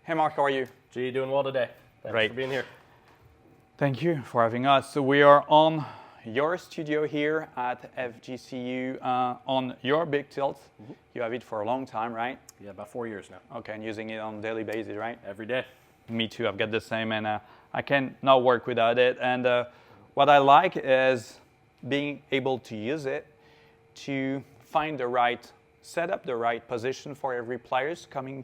Hey Mark, how are you? Gee, doing well today. Thanks Great. for being here. Thank you for having us. So we are on your studio here at FGCU on your BigTilt. You have it for a long time, right? Yeah, about 4 years now. Okay, and using it on a daily basis, right? Every day. Me too, I've got the same, and I can not work without it. And what I like is being able to use it to find the right setup, the right position for every players coming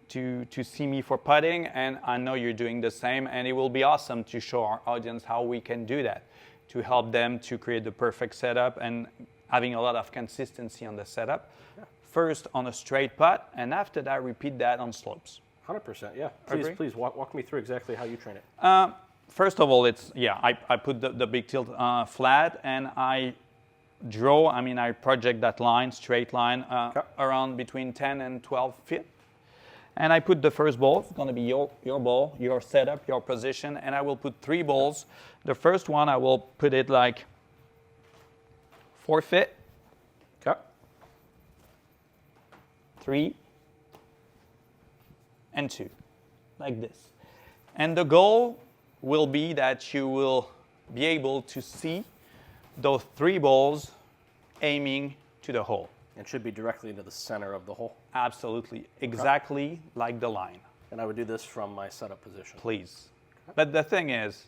to see me for putting, and I know you're doing the same, and it will be awesome to show our audience how we can do that, to help them to create the perfect setup and having a lot of consistency on the setup. Yeah. First on a straight putt, and after that, repeat that on slopes. 100%, yeah. Please walk me through exactly how you train it. First of all, I put the BigTilt flat, and I project that line, straight line, around between 10 and 12 feet. And I put the first ball, it's going to be your ball, your setup, your position, and I will put 3 balls. The first one, I will put it like 4 feet. Okay. 3 and 2, like this. And the goal will be that you will be able to see those 3 balls aiming to the hole. And should be directly into the center of the hole. Absolutely, exactly like the line. And I would do this from my setup position. Please. Okay. But the thing is,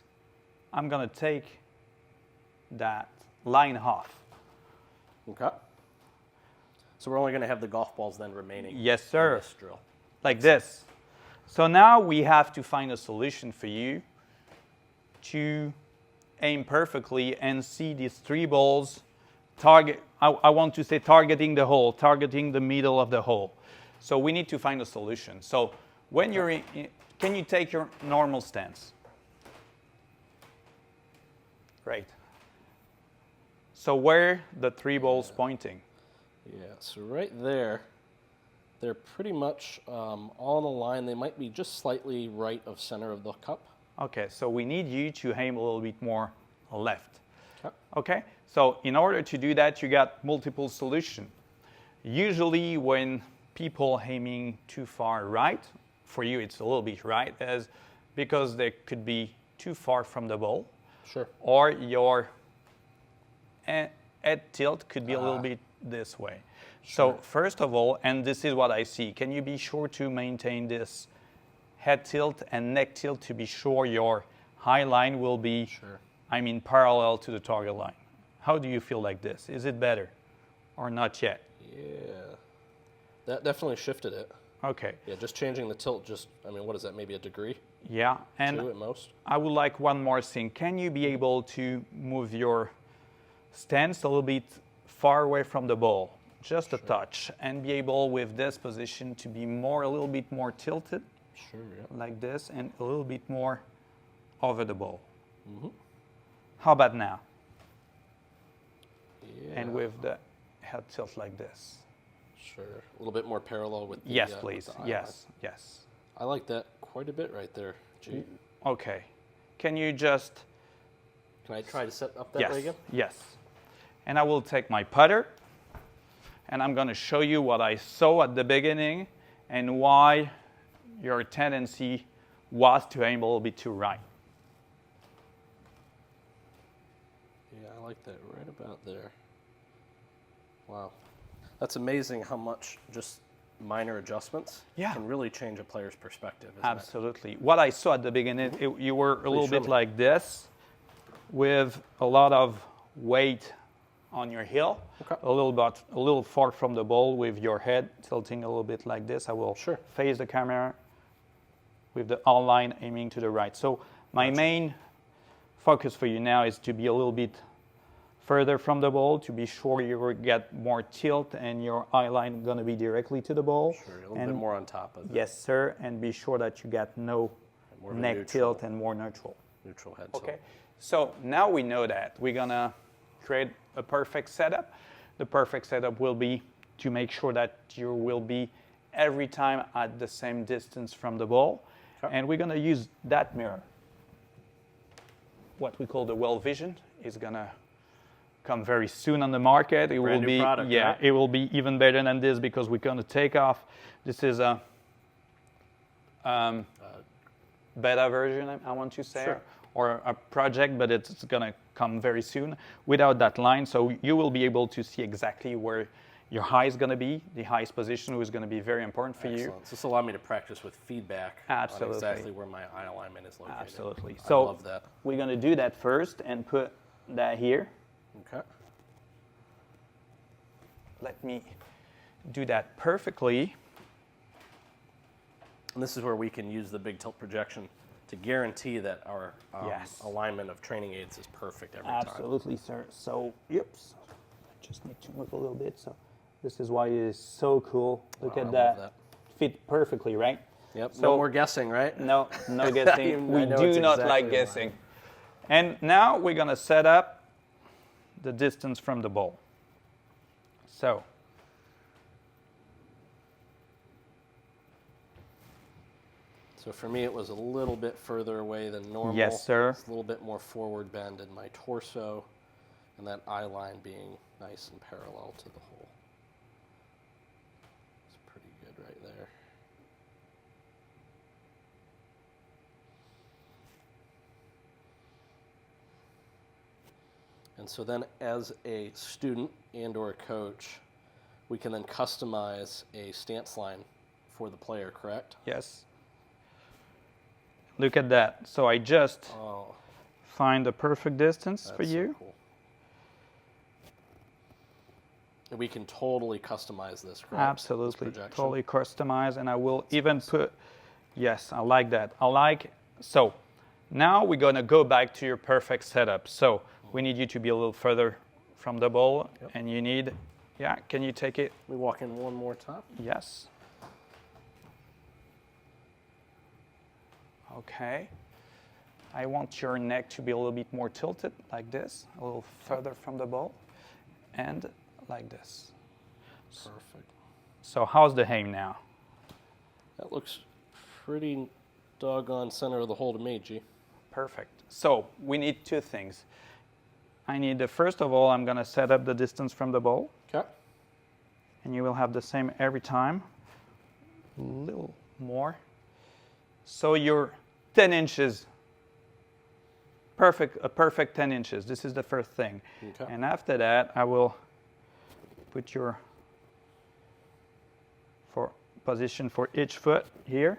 I'm going to take that line off. Okay. So we're only going to have the golf balls then remaining. Yes, sir. In this drill. Like this. So now we have to find a solution for you to aim perfectly and see these 3 balls target. I want to say targeting the hole, targeting the middle of the hole. So we need to find a solution. So when you're in, can you take your normal stance? Great. So where the 3 balls pointing? Yeah, so right there, they're pretty much all in a line. They might be just slightly right of center of the cup. Okay, so we need you to aim a little bit more left. Okay, so in order to do that, you got multiple solutions. Usually when people aiming too far right, for you it's a little bit right, is because they could be too far from the ball. Sure. Or your head tilt could be a little bit this way. Sure. So first of all, and this is what I see, can you be sure to maintain this head tilt and neck tilt to be sure your high line will be parallel to the target line? How do you feel like this? Is it better or not yet? Yeah, that definitely shifted it. Okay. Yeah, just changing the tilt, what is that, maybe a degree? Yeah, and 2 at most. I would like one more thing. Can you be able to move your stance a little bit far away from the ball, just a touch, and be able with this position to be a little bit more tilted? Sure, yeah. Like this, and a little bit more over the ball. Mm-hmm. How about now? Yeah. And with the head tilt like this. Sure. A little bit more parallel with the yes, please. With the Yes. I like that quite a bit right there. Gee. Okay. Can you just... Can I try to set up that way again? Yes. And I will take my putter, and I'm going to show you what I saw at the beginning and why your tendency was to aim a little bit too right. Yeah, I like that right about there. Wow. That's amazing how much just minor adjustments can really change a player's perspective. Absolutely. What I saw at the beginning, you were a little bit like this with a lot of weight on your heel, a little far from the ball with your head tilting a little bit like this. I will face the camera with the outline aiming to the right. So my main focus for you now is to be a little bit further from the ball, to be sure you will get more tilt and your eye line going to be directly to the ball. Sure, a little bit more on top of it. Yes, sir, and be sure that you get no neck tilt and more neutral. Neutral head tilt. Okay, so now we know that. We're going to create a perfect setup. The perfect setup will be to make sure that you will be every time at the same distance from the ball. And we're going to use that mirror. What we call the Well Vision is going to come very soon on the market. It will be product, right? It will be even better than this because we're going to take off. This is a beta version, I want to say, Sure. or a project, but it's going to come very soon without that line. So you will be able to see exactly where your high is going to be. The highest position is going to be very important for you. So this will allow me to practice with feedback Absolutely. on exactly where my eye alignment is located. Absolutely. I So love that. we're going to do that first and put that here. Okay. Let me do that perfectly. And this is where we can use the BigTilt projection to guarantee that our Yes. alignment of training aids is perfect every time. Absolutely, sir. So, I just need to move a little bit. So, this is why it is so cool. Look Wow, at I that. love that. Fit perfectly, right? Yep. So- No more guessing, right? No, no guessing. I We know do it's not exactly like in guessing. line. And now we're going to set up the distance from the ball. So, So for me, it was a little bit further away than normal. Yes, sir. It's a little bit more forward bend in my torso, and that eye line being nice and parallel to the hole. It's pretty good right there. And so then as a student and or a coach, we can then customize a stance line for the player, correct? yes. Look at that. So, I just Oh, find the perfect distance that's for so you. cool. And we can totally customize this, correct? Absolutely, This projection? totally customized, and I will even put, yes, I like that. So now we're gonna go back to your perfect setup. So we need you to be a little further from the ball, Yep. and you need, can you take it? We walk in one more time. Yes. Okay. I want your neck to be a little bit more tilted, like this, a little further from the ball, and like this. Perfect. So how's the aim now? That looks pretty doggone center of the hole to me, G. Perfect. So we need two things. First of all, I'm going to set up the distance from the ball, Okay. and you will have the same every time. A little more. So you're 10 inches. A perfect 10 inches. This is the first thing. Okay. And after that, I will put your position for each foot here.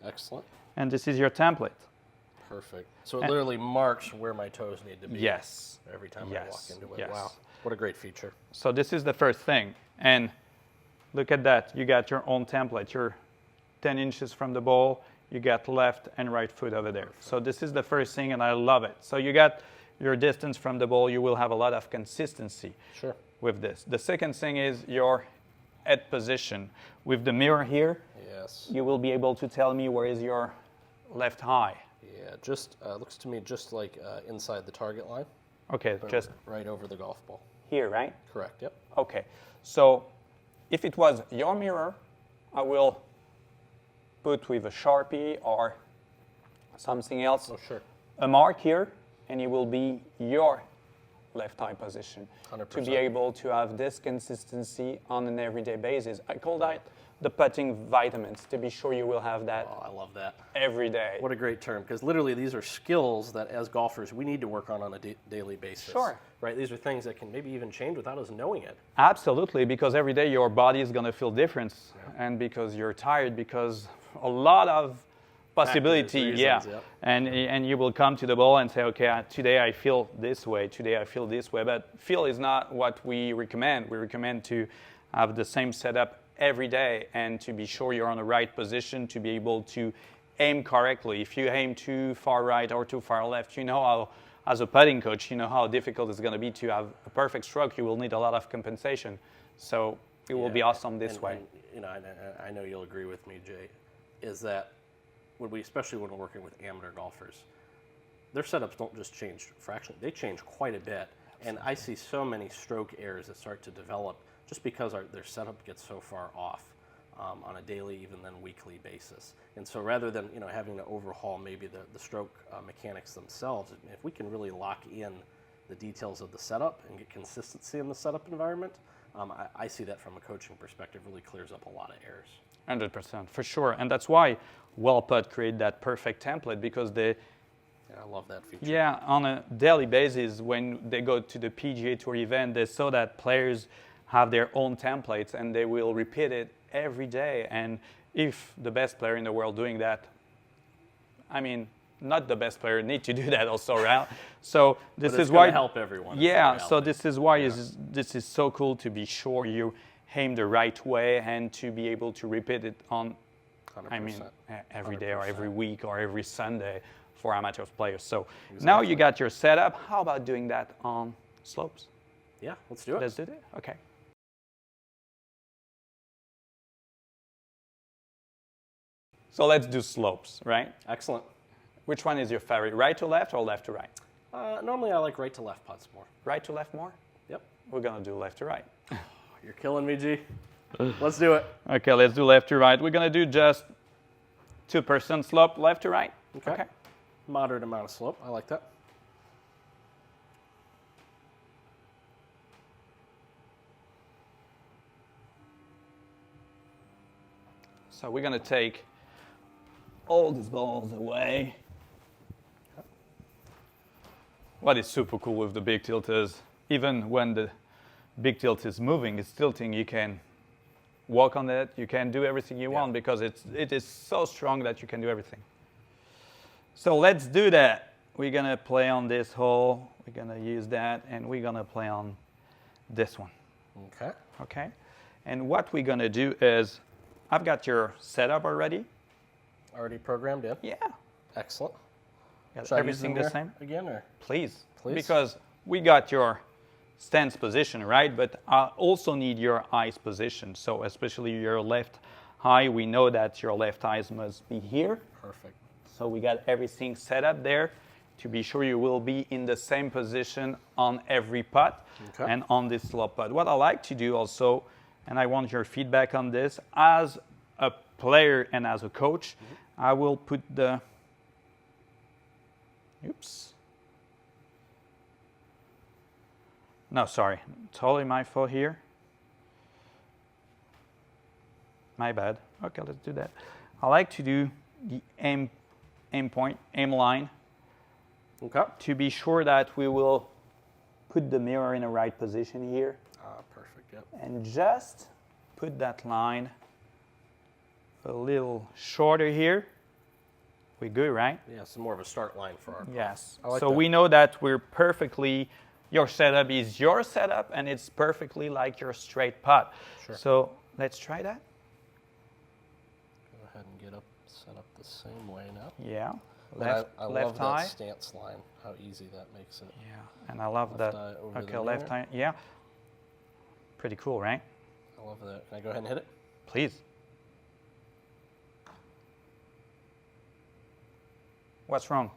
Excellent. And this is your template. Perfect. So it literally marks where my toes need to be. Yes. Every time I Yes. walk into it. Yes. Wow. What a great feature. So this is the first thing. And look at that. You got your own template. You're 10 inches from the ball. You got left and right foot over there. So this is the first thing, and I love it. So you got your distance from the ball. You will have a lot of consistency Sure. with this. The second thing is your head position. With the mirror here, Yes. you will be able to tell me where is your left eye. Yeah, just looks to me just like inside the target line. Okay, just right over the golf ball. here, right? Correct, yep. Okay, so if it was your mirror, I will put with a Sharpie or something else Oh, sure. a mark here, and it will be your left eye position 100%. to be able to have this consistency on an everyday basis. I call that the putting vitamins, to be sure you will have that Oh, I love that. every day. What a great term, because literally these are skills that as golfers we need to work on a daily basis. Sure. Right, these are things that can maybe even change without us knowing it. Absolutely, because every day your body is going to feel different, and because you're tired, because a lot of possibility, reasons, yeah. yep. And you will come to the ball and say, okay, today I feel this way, today I feel this way. But feel is not what we recommend. We recommend to have the same setup every day and to be sure you're on the right position to be able to aim correctly. If you aim too far right or too far left, you know how, as a putting coach, you know how difficult it's going to be to have a perfect stroke. You will need a lot of compensation. So it will be awesome this way. And, you know, I know you'll agree with me, Jay, is that especially when we're working with amateur golfers, their setups don't just change fractionally, they change quite a bit. And I see so many stroke errors that start to develop just because their setup gets so far off on a daily, even then weekly basis. And so rather than having to overhaul maybe the stroke mechanics themselves, if we can really lock in the details of the setup and get consistency in the setup environment, I see that from a coaching perspective really clears up a lot of errors. 100%, for sure. And that's why Wellputt created that perfect template, because they, Yeah, I love that feature. yeah, on a daily basis, when they go to the PGA Tour event, they saw that players have their own templates and they will repeat it every day. And if the best player in the world doing that, I mean, not the best player need to do that also, right? So this But it's is why help everyone. Yeah, so this is why this is so cool to be sure you aim the right way and to be able to repeat it on, 100%. I mean, every day or 100%. every week or every Sunday for amateur players. So now you got your setup. How about doing that on slopes? Yeah, let's do it. Let's do that. Okay. So let's do slopes, right? Excellent. Which one is your favorite? Right to left or left to right? Normally I like right to left putts more. Right to left more? Yep. We're gonna do left to right. You're killing me, G. Let's do it. Okay, let's do left to right. We're gonna do just 2% slope, left to right. Okay. Moderate amount of slope. I like that. So we're gonna take all these balls away. What is super cool with the big tilt is, even when the big tilt is moving, it's tilting, you can walk on it, you can do everything you want, because it is so strong that you can do everything. So let's do that. We're gonna play on this hole, we're gonna use that, and we're gonna play on this one. Okay. Okay? And what we're gonna do is, I've got your setup already. Already programmed in? Yeah. Excellent. Got Should I use everything them the here same? again, or? Please. Please. Because we got your stance position, right? But I also need your eyes position. So especially your left eye, we know that your left eyes must be here. Perfect. So we got everything set up there to be sure you will be in the same position on every putt and on this slope putt. What I like to do also, and I want your feedback on this, as a player and as a coach, I will put the, oops. No, sorry, totally my fault here. My bad. Okay, let's do that. I like to do the aim point, aim line, to be sure that we will put the mirror in the right position here. Perfect, yep. And just put that line a little shorter here. We're good, right? Yeah, so more of a start line for our Yes. I like so that. we know that we're perfectly, your setup is your setup, and it's perfectly like your straight putt. Sure. So let's try that. Go ahead and get set up the same way now. Yeah. And Left, I left love eye. that stance line, how easy that makes it. Yeah, and I love Left that. eye over Okay, the left mirror. eye. Yeah. Pretty cool, right? I love that. Can I go ahead and hit it? Please. What's wrong?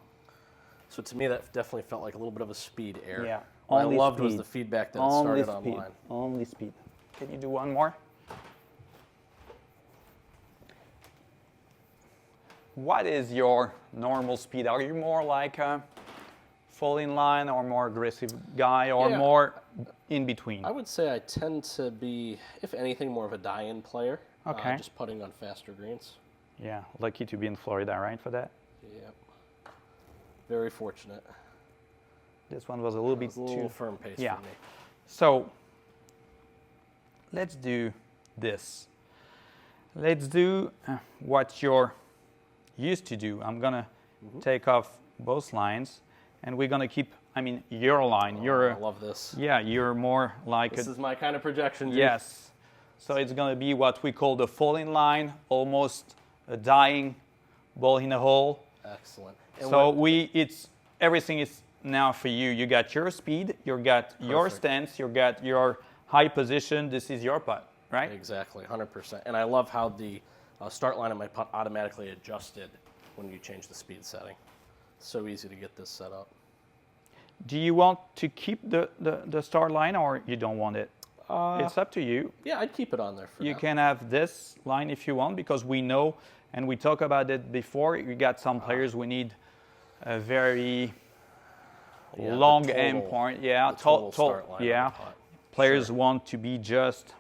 So to me, that definitely felt like a little bit of a speed error. Yeah. What I Only loved was speed. the feedback that it Only started speed. online. Only speed. Can you do one more? What is your normal speed? Are you more like a fall in line or more aggressive guy or Yeah. more in between? I would say I tend to be, if anything, more of a die-in player. Okay. Just putting on faster greens. Yeah, lucky to be in Florida, right, for that? Yep. Very fortunate. This one was a little It bit was a little too... firm pace Yeah. for me. So, let's do this. Let's do what you're used to do. I'm gonna take off both lines, and we're gonna keep, I mean, your line. I love this. Yeah, you're more like This is my kind of projection, G. yes. So it's gonna be what we call the falling line, almost a dying ball in a hole. Excellent. And So everything is now for you. You got your speed, you got your Perfect. stance, you got your high position. This is your putt, right? Exactly, 100%. And I love how the start line of my putt automatically adjusted when you change the speed setting. So easy to get this set up. Do you want to keep the start line or you don't want it? It's up to you. Yeah, I'd keep it on there for You now. can have this line if you want, because we know, and we talked about it before, you got some players we need a very Yeah, the long total- aim point. Yeah, the total start line of yeah. the putt. Players want to be just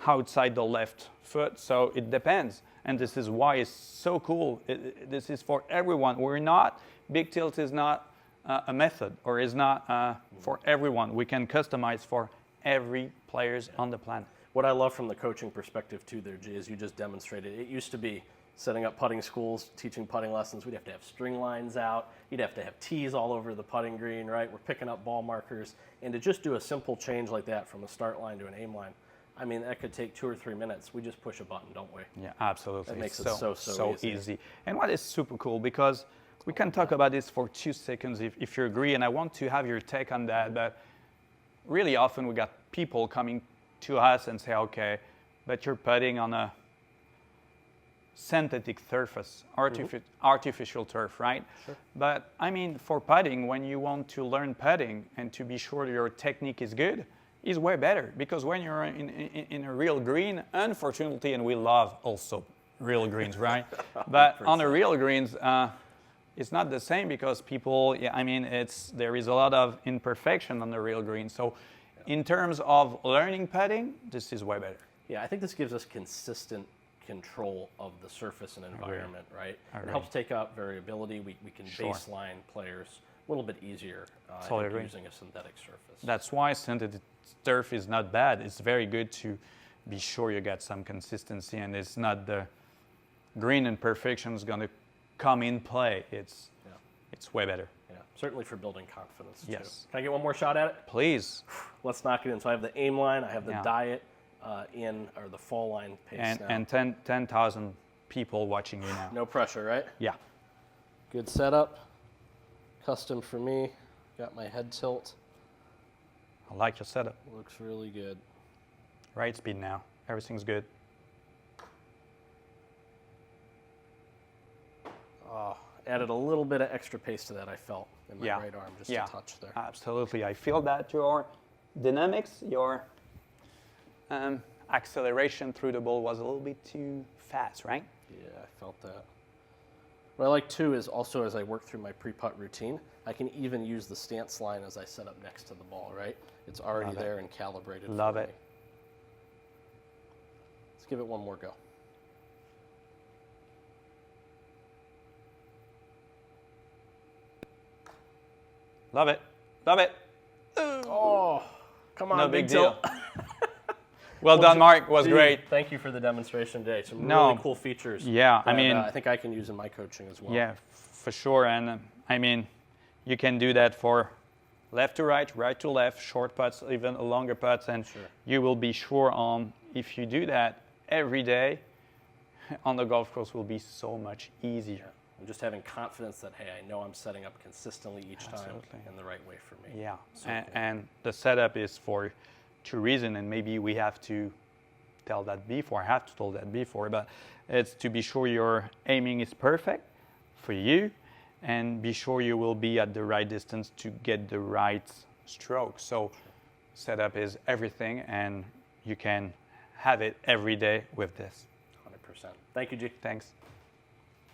outside the left foot, so it depends. And this is why it's so cool. This is for everyone. BigTilt is not a method, or is not for everyone. We can customize for every players on the planet. What I love from the coaching perspective too there, G, is you just demonstrated. It used to be setting up putting schools, teaching putting lessons. We'd have to have string lines out. You'd have to have tees all over the putting green, right? We're picking up ball markers. And to just do a simple change like that from a start line to an aim line, I mean, that could take 2 or 3 minutes. We just push a button, don't we? Yeah, absolutely. That makes it so easy. And what is super cool, because we can talk about this for 2 seconds if you agree, and I want to have your take on that. But really often we got people coming to us and say, okay, but you're putting on a synthetic surface, artificial turf, right? Sure. But I mean, for putting, when you want to learn putting and to be sure your technique is good, is way better, because when you're in a real green, unfortunately, and we love also real greens, right? But on the real greens, it's not the same, because people, there is a lot of imperfection on the real green. So in terms of learning putting, this is way better. Yeah, I think this gives us consistent control of the surface and environment, right? It helps take out variability. We can baseline players a little bit easier using a synthetic surface. That's why synthetic turf is not bad. It's very good to be sure you get some consistency, and it's not the green imperfection is going to come in play. It's way better. Yeah, certainly for building confidence too. Yes. Can I get one more shot at it? Please. Let's knock it in. So I have the aim line, I have the diet or the fall line pace and 10,000 people watching you now. No pressure, right? Yeah. Good setup. Custom for me. Got my head tilt. I like your setup. Looks really good. Right speed now. Everything's good. Oh, added a little bit of extra pace to that, I felt, in my right arm, just a touch there. Absolutely. I feel that your dynamics, your acceleration through the ball was a little bit too fast, right? Yeah, I felt that. What I like too is also, as I work through my pre-putt routine, I can even use the stance line as I set up next to the ball, right? It's already there and calibrated. Love for it. me. Let's give it one more go. Love it. Love it. Oh, come on, no big deal. BigTilt. Well done, Mark. It was great. Thank you for the demonstration today. Some really cool features. Yeah, that, I think I can use in my coaching as well. Yeah, for sure. And you can do that for left to right, right to left, short putts, even longer putts, and you will be sure on, if you do that every day, on the golf course will be so much easier. And just having confidence that, hey, I know I'm setting up consistently each time in the right way for me. Yeah, and the setup is for 2 reasons, and maybe we have to tell that before, I have to tell that before, but it's to be sure your aiming is perfect for you, and be sure you will be at the right distance to get the right stroke. So setup is everything, and you can have it every day with this. 100%. Thank you, G. Thanks.